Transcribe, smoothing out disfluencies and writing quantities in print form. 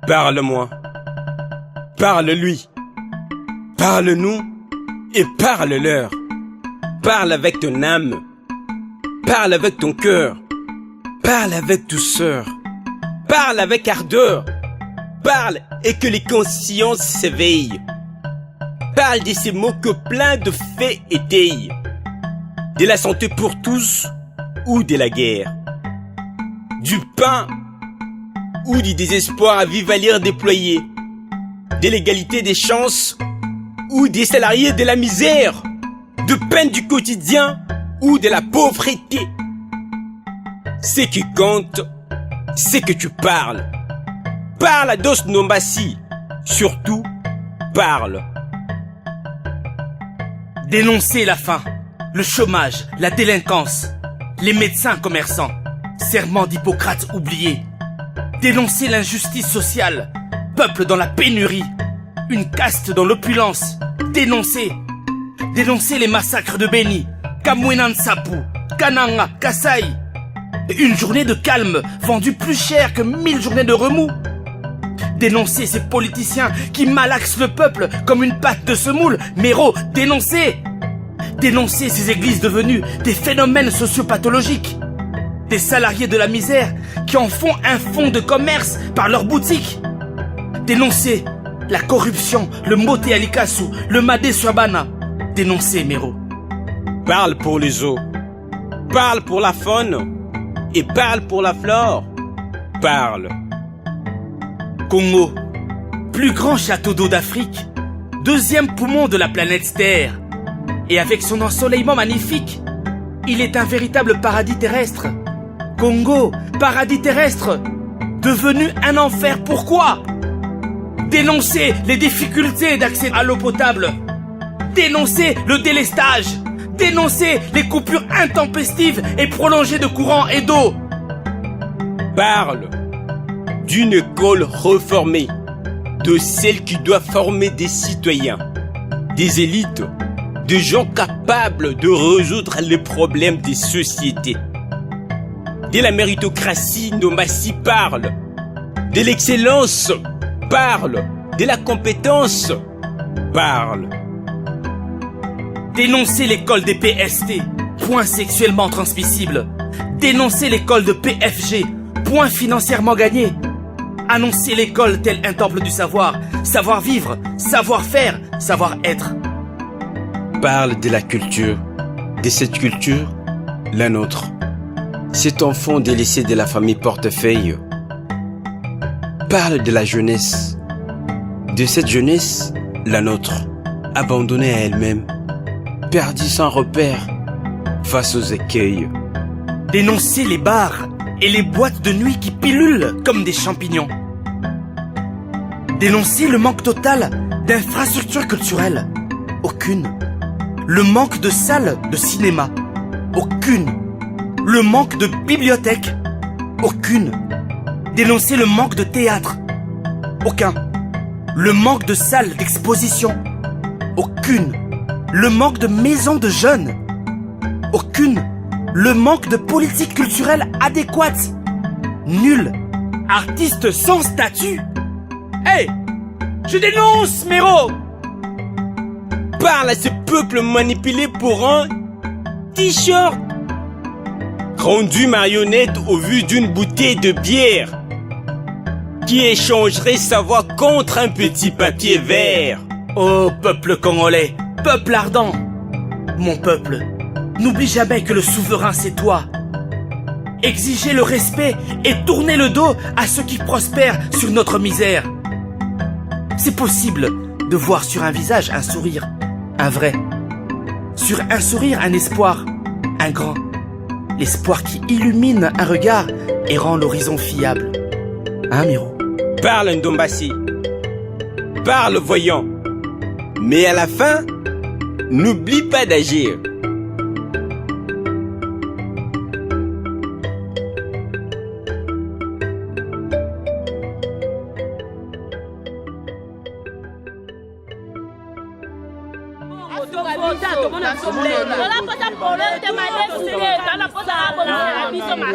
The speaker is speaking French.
Parle-moi. Parle-lui. Parle-nous et parle-leur. Parle avec ton âme. Parle avec ton cœur. Parle avec douceur. Parle avec ardeur. Parle et que les consciences s'éveillent. Parle de ces mots que plein de faits étayent. De la santé pour tous ou de la guerre. Du pain ou du désespoir à vivre à lire déployé. De l'égalité des chances ou des salariés de la misère. De peine du quotidien ou de la pauvreté. Ce qui compte, c'est que tu parles. Parle à Dos Nombassi. Surtout, parle. Dénoncer la faim, le chômage, la délinquance, les médecins commerçants, serment d'Hippocrate oublié. Dénoncer l'injustice sociale, peuple dans la pénurie, une caste dans l'opulence. Dénoncer les massacres de Beni, Kamwenan Sapu, Kananga, Kasai. Une journée de calme vendue plus cher que 1000 journées de remous. Dénoncer ces politiciens qui malaxent le peuple comme une pâte de semoule. Méro, dénoncer ces églises devenues des phénomènes sociopathologiques. Des salariés de la misère qui en font un fonds de commerce par leurs boutiques. Dénoncer la corruption, le Moté Alikasu, le Madé Swabana. Dénoncer, Méro. Parle pour les eaux. Parle pour la faune. Et parle pour la flore. Parle. Congo, plus grand château d'eau d'Afrique, deuxième poumon de la planète Terre. Et avec son ensoleillement magnifique, il est un véritable paradis terrestre. Congo, paradis terrestre, devenu un enfer. Pourquoi? Dénoncer les difficultés d'accès à l'eau potable. Dénoncer le délestage. Dénoncer les coupures intempestives et prolongées de courant et d'eau. Parle d'une école reformée, de celle qui doit former des citoyens, des élites, de gens capables de résoudre les problèmes des sociétés. De la méritocratie, Nombassi parle. De l'excellence, parle. De la compétence, parle. Dénoncer l'école des PST, point sexuellement transmissible. Dénoncer l'école de PFG, point financièrement gagné. Annoncer l'école tel un temple du savoir, savoir-vivre, savoir-faire, savoir-être. Parle de la culture, de cette culture, la nôtre. Cet enfant délaissé de la famille portefeuille. Parle de la jeunesse, de cette jeunesse, la nôtre, abandonnée à elle-même, perdue sans repère, face aux écueils. Dénoncer les bars et les boîtes de nuit qui pilulent comme des champignons. Dénoncer le manque total d'infrastructures culturelles. Aucune. Le manque de salles de cinéma. Aucune. Le manque de bibliothèques. Aucune. Dénoncer le manque de théâtre. Aucun. Le manque de salles d'exposition. Aucune. Le manque de maisons de jeunes. Aucune. Le manque de politique culturelle adéquate. Nul. Artiste sans statut. Hey, je dénonce, Méro. Parle à ce peuple manipulé pour un t-shirt, rendu marionnette au vu d'une bouteille de bière, qui échangerait sa voix contre un petit papier vert. Oh, peuple congolais, peuple ardent. Mon peuple, n'oublie jamais que le souverain c'est toi. Exigez le respect et tournez le dos à ceux qui prospèrent sur notre misère. C'est possible de voir sur un visage un sourire, un vrai. Sur un sourire, un espoir, un grand. L'espoir qui illumine un regard et rend l'horizon fiable. Hein, Miro? Parle, Ndombassi. Parle, voyant. Mais à la fin, n'oublie pas d'agir. Tola posa problème te ma